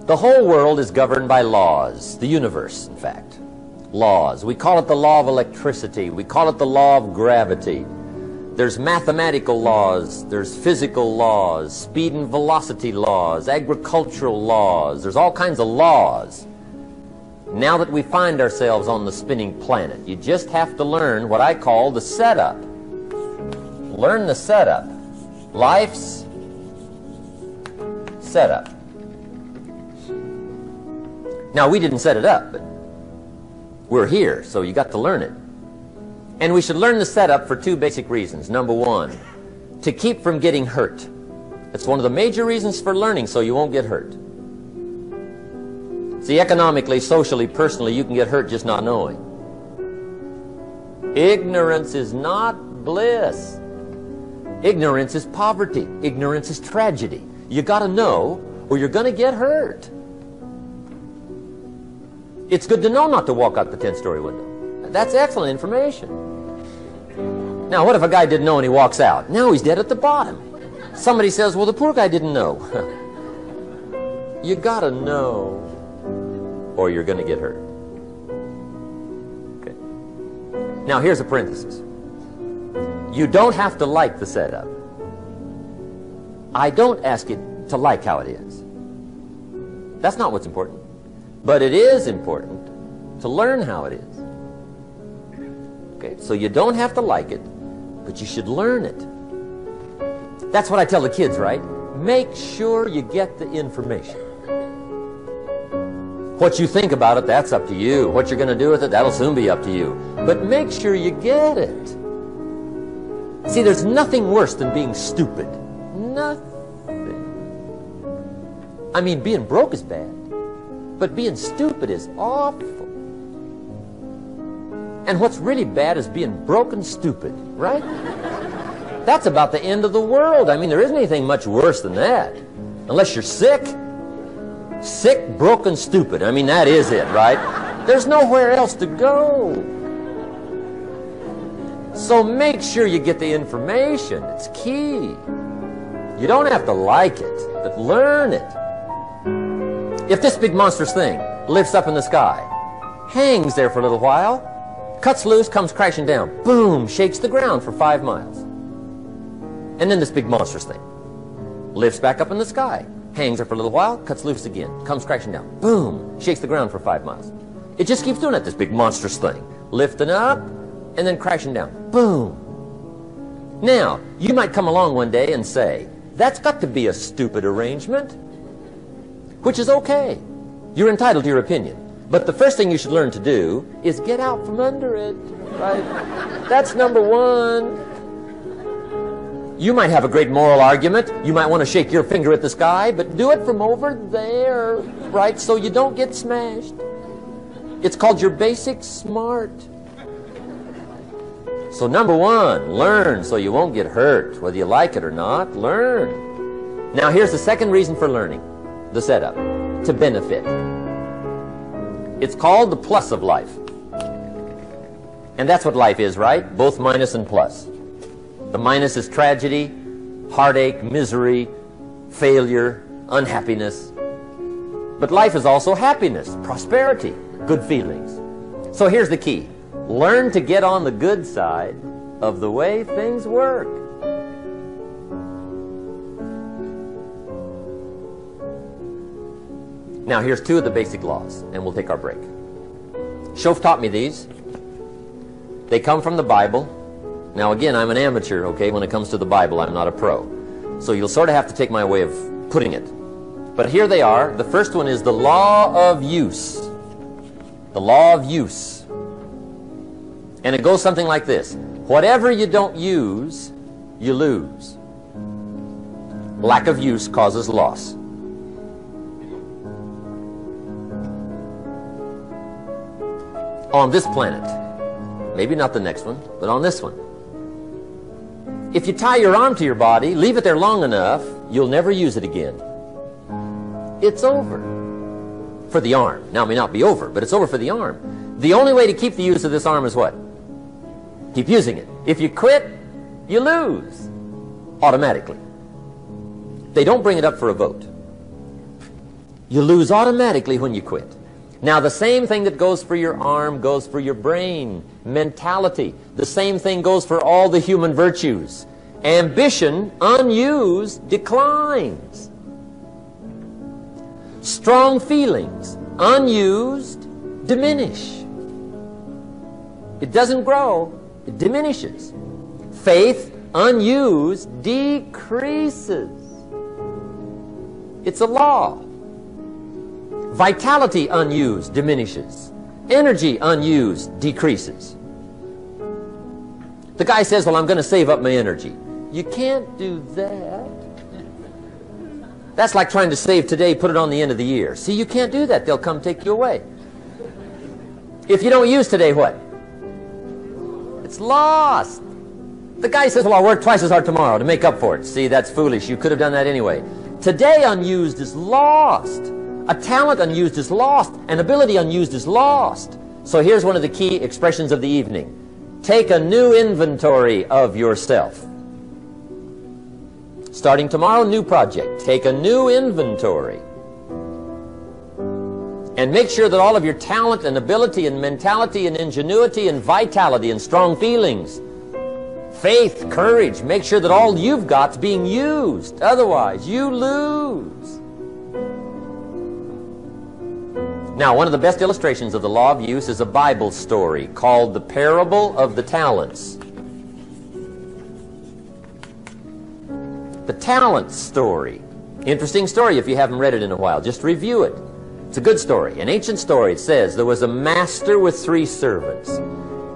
The whole world is governed by laws, the universe, in fact. Laws. We call it the law of electricity. We call it the law of gravity. There's mathematical laws, there's physical laws, speed and velocity laws, agricultural laws. There's all kinds of laws. Now that we find ourselves on the spinning planet, you just have to learn what I call the setup. Learn the setup. Life's setup. Now, we didn't set it up, but we're here, so you got to learn it. And we should learn the setup for two basic reasons. Number one, to keep from getting hurt. It's one of the major reasons for learning, so you won't get hurt. See, economically, socially, personally, you can get hurt just not knowing. Ignorance is not bliss. Ignorance is poverty. Ignorance is tragedy. You got to know, or you're going to get hurt. It's good to know not to walk out the 10-story window. That's excellent information. Now, what if a guy didn't know and he walks out? Now he's dead at the bottom. Somebody says, well, the poor guy didn't know. You got to know, or you're going to get hurt. Okay. Now, here's a parenthesis. You don't have to like the setup. I don't ask you to like how it is. That's not what's important. But it is important to learn how it is. Okay, so you don't have to like it, but you should learn it. That's what I tell the kids, right? Make sure you get the information. What you think about it, that's up to you. What you're going to do with it, that'll soon be up to you. But make sure you get it. See, there's nothing worse than being stupid. Nothing. I mean, being broke is bad. But being stupid is awful. And what's really bad is being broken stupid, right? That's about the end of the world. I mean, there isn't anything much worse than that. Unless you're sick. Sick, broken, stupid. I mean, that is it, right? There's nowhere else to go. So make sure you get the information. It's key. You don't have to like it, but learn it. If this big monstrous thing lifts up in the sky, hangs there for a little while, cuts loose, comes crashing down, boom, shakes the ground for 5 miles. And then this big monstrous thing lifts back up in the sky, hangs there for a little while, cuts loose again, comes crashing down, boom, shakes the ground for 5 miles. It just keeps doing it, this big monstrous thing, lifting up and then crashing down, boom. Now, you might come along one day and say, that's got to be a stupid arrangement. Which is okay. You're entitled to your opinion. But the first thing you should learn to do is get out from under it, right? That's number one. You might have a great moral argument. You might want to shake your finger at the sky, but do it from over there, right? So you don't get smashed. It's called your basic smart. So number one, learn so you won't get hurt. Whether you like it or not, learn. Now here's the second reason for learning. The setup, to benefit. It's called the plus of life. And that's what life is, right? Both minus and plus. The minus is tragedy, heartache, misery, failure, unhappiness. But life is also happiness, prosperity, good feelings. So here's the key. Learn to get on the good side of the way things work. Now, here's two of the basic laws, and we'll take our break. Shof taught me these. They come from the Bible. Now, again, I'm an amateur, okay? When it comes to the Bible, I'm not a pro. So you'll sort of have to take my way of putting it. But here they are. The first one is the law of use. The law of use. And it goes something like this. Whatever you don't use, you lose. Lack of use causes loss. On this planet, maybe not the next one, but on this one. If you tie your arm to your body, leave it there long enough, you'll never use it again. It's over for the arm. Now, it may not be over, but it's over for the arm. The only way to keep the use of this arm is what? Keep using it. If you quit, you lose automatically. They don't bring it up for a vote. You lose automatically when you quit. Now, the same thing that goes for your arm goes for your brain, mentality. The same thing goes for all the human virtues. Ambition, unused, declines. Strong feelings, unused, diminish. It doesn't grow, it diminishes. Faith, unused, decreases. It's a law. Vitality, unused, diminishes. Energy, unused, decreases. The guy says, well, I'm going to save up my energy. You can't do that. That's like trying to save today, put it on the end of the year. See, you can't do that. They'll come take you away. If you don't use today, what? It's lost. The guy says, well, I'll work twice as hard tomorrow to make up for it. See, that's foolish. You could have done that anyway. Today unused is lost. A talent unused is lost. An ability unused is lost. So here's one of the key expressions of the evening. Take a new inventory of yourself. Starting tomorrow, new project. Take a new inventory. And make sure that all of your talent and ability and mentality and ingenuity and vitality and strong feelings, faith, courage, make sure that all you've got's being used. Otherwise, you lose. Now, one of the best illustrations of the law of use is a Bible story called the Parable of the Talents. The Talents story. Interesting story if you haven't read it in a while. Just review it. It's a good story. An ancient story. It says there was a master with 3 servants.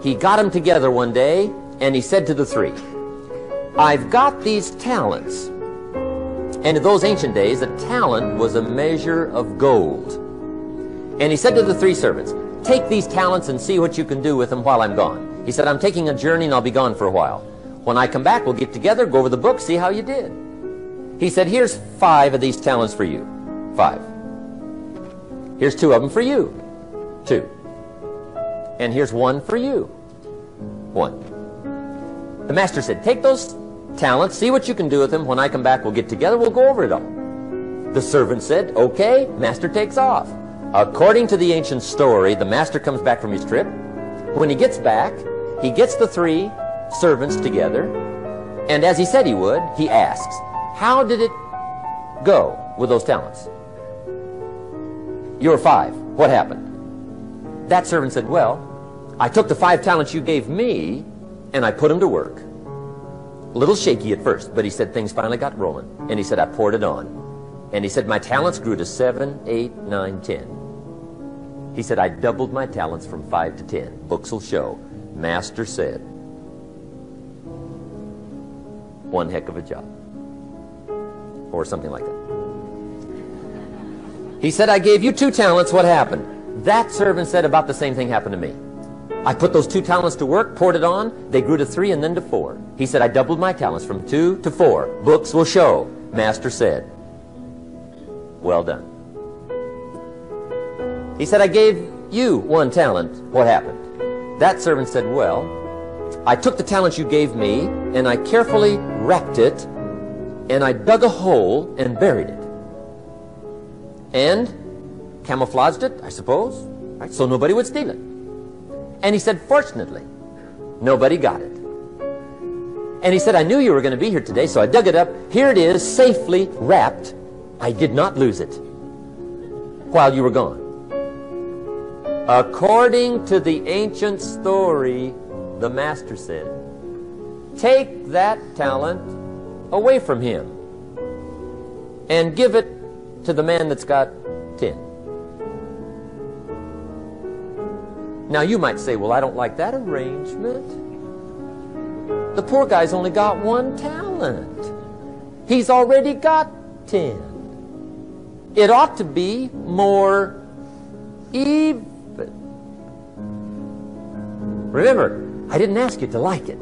He got them together one day and he said to the 3, I've got these talents. And in those ancient days, a talent was a measure of gold. And he said to the 3 servants, take these talents and see what you can do with them while I'm gone. He said, I'm taking a journey and I'll be gone for a while. When I come back, we'll get together, go over the book, see how you did. He said, here's 5 of these talents for you. 5. Here's 2 of them for you. 2. And here's 1 for you. 1. The master said, take those talents, see what you can do with them. When I come back, we'll get together, we'll go over it all. The servant said, okay. Master takes off. According to the ancient story, the master comes back from his trip. When he gets back, he gets the 3 servants together, and as he said he would, he asks, how did it go with those talents? You were 5. What happened? That servant said, well, I took the 5 talents you gave me and I put them to work. A little shaky at first, but he said things finally got rolling. And he said, I poured it on. And he said, my talents grew to 7, 8, 9, 10. He said, I doubled my talents from 5 to 10. Books will show. Master said, one heck of a job. Or something like that. He said, I gave you 2 talents. What happened? That servant said, about the same thing happened to me. I put those 2 talents to work, poured it on. They grew to 3 and then to 4. He said, I doubled my talents from 2 to 4. Books will show. Master said, well done. He said, I gave you 1 talent. What happened? That servant said, well, I took the talents you gave me and I carefully wrapped it and I dug a hole and buried it. And camouflaged it, I suppose, right, so nobody would steal it. And he said, fortunately, nobody got it. And he said, I knew you were going to be here today, so I dug it up. Here it is, safely wrapped. I did not lose it while you were gone. According to the ancient story, the master said, take that talent away from him and give it to the man that's got 10. Now you might say, well, I don't like that arrangement. The poor guy's only got 1 talent. He's already got 10. It ought to be more even. Remember, I didn't ask you to like it.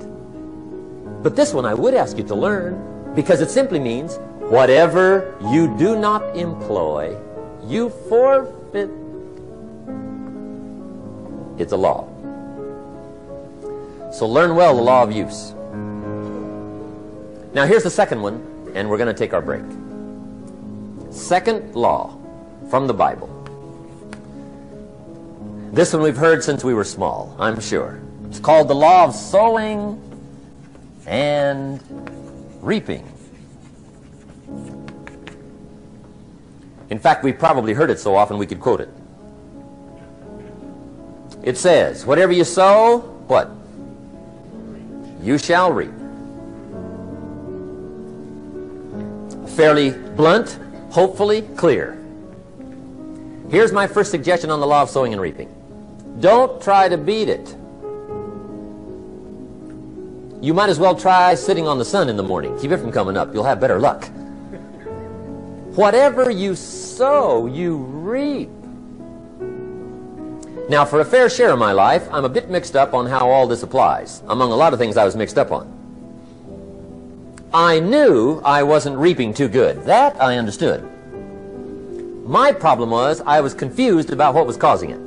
But this one I would ask you to learn, because it simply means whatever you do not employ, you forfeit. It's a law. So learn well the law of use. Now here's the second one, and we're going to take our break. Second law. from the Bible. This one we've heard since we were small, I'm sure. It's called the law of sowing and reaping. In fact, we've probably heard it so often we could quote it. It says, whatever you sow, what? You shall reap. Fairly blunt, hopefully clear. Here's my first suggestion on the law of sowing and reaping. Don't try to beat it. You might as well try sitting on the sun in the morning. Keep it from coming up. You'll have better luck. Whatever you sow, you reap. Now, for a fair share of my life, I'm a bit mixed up on how all this applies. Among a lot of things I was mixed up on. I knew I wasn't reaping too good. That I understood. My problem was I was confused about what was causing it.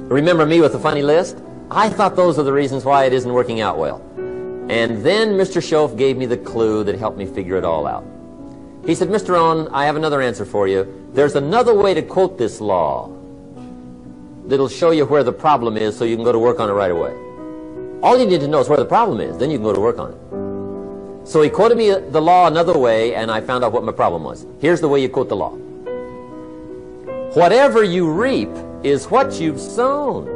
Remember me with the funny list? I thought those are the reasons why it isn't working out well. And then Mr. Schoaf gave me the clue that helped me figure it all out. He said, Mr. Rohn, I have another answer for you. There's another way to quote this law that'll show you where the problem is so you can go to work on it right away. All you need to know is where the problem is, then you can go to work on it. So he quoted me the law another way, and I found out what my problem was. Here's the way you quote the law. Whatever you reap is what you've sown.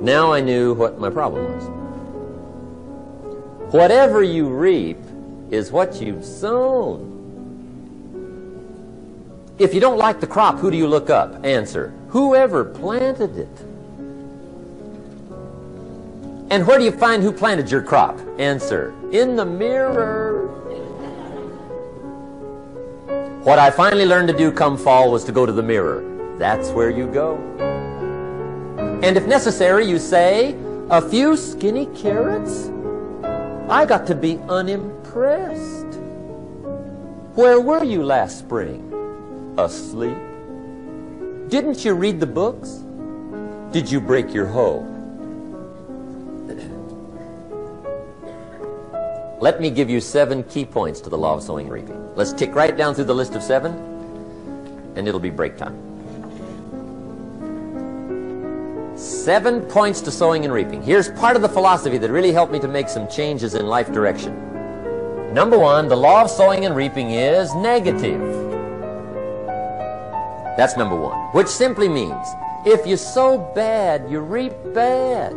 Now I knew what my problem was. Whatever you reap is what you've sown. If you don't like the crop, who do you look up? Answer, whoever planted it. And where do you find who planted your crop? Answer, in the mirror. What I finally learned to do come fall was to go to the mirror. That's where you go. And if necessary, you say, a few skinny carrots? I got to be unimpressed. Where were you last spring? Asleep? Didn't you read the books? Did you break your hoe? Let me give you 7 key points to the law of sowing and reaping. Let's tick right down through the list of 7, and it'll be break time. 7 points to sowing and reaping. Here's part of the philosophy that really helped me to make some changes in life direction. Number 1, the law of sowing and reaping is negative. That's number 1, which simply means if you sow bad, you reap bad.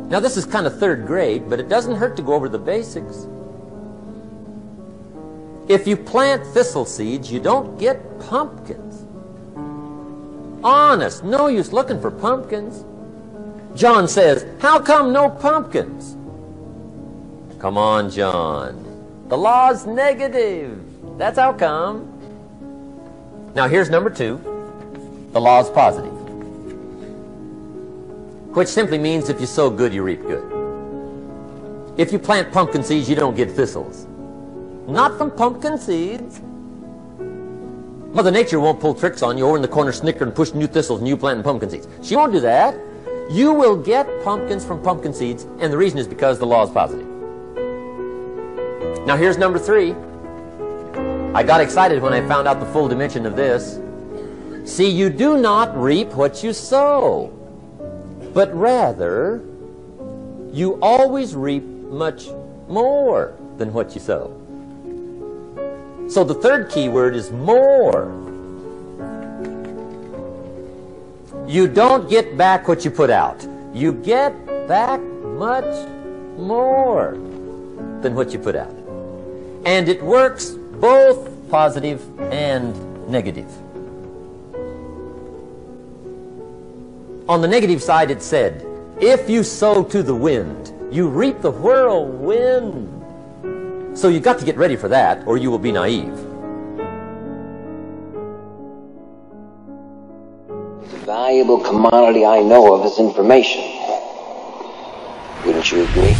Now this is kind of 3rd grade, but it doesn't hurt to go over the basics. If you plant thistle seeds, you don't get pumpkins. Honest, no use looking for pumpkins. John says, how come no pumpkins? Come on, John. The law's negative. That's how come. Now here's number 2. The law's positive. Which simply means if you sow good, you reap good. If you plant pumpkin seeds, you don't get thistles. Not from pumpkin seeds. Mother Nature won't pull tricks on you over in the corner snicker and push new thistles and you planting pumpkin seeds. She won't do that. You will get pumpkins from pumpkin seeds, and the reason is because the law is positive. Now here's number 3. I got excited when I found out the full dimension of this. See, you do not reap what you sow, but rather you always reap much more than what you sow. So the 3rd key word is more. You don't get back what you put out. You get back much more than what you put out. And it works both positive and negative. On the negative side, it said, if you sow to the wind, you reap the whirlwind. So you've got to get ready for that, or you will be naive. The valuable commodity I know of is information. Wouldn't you agree?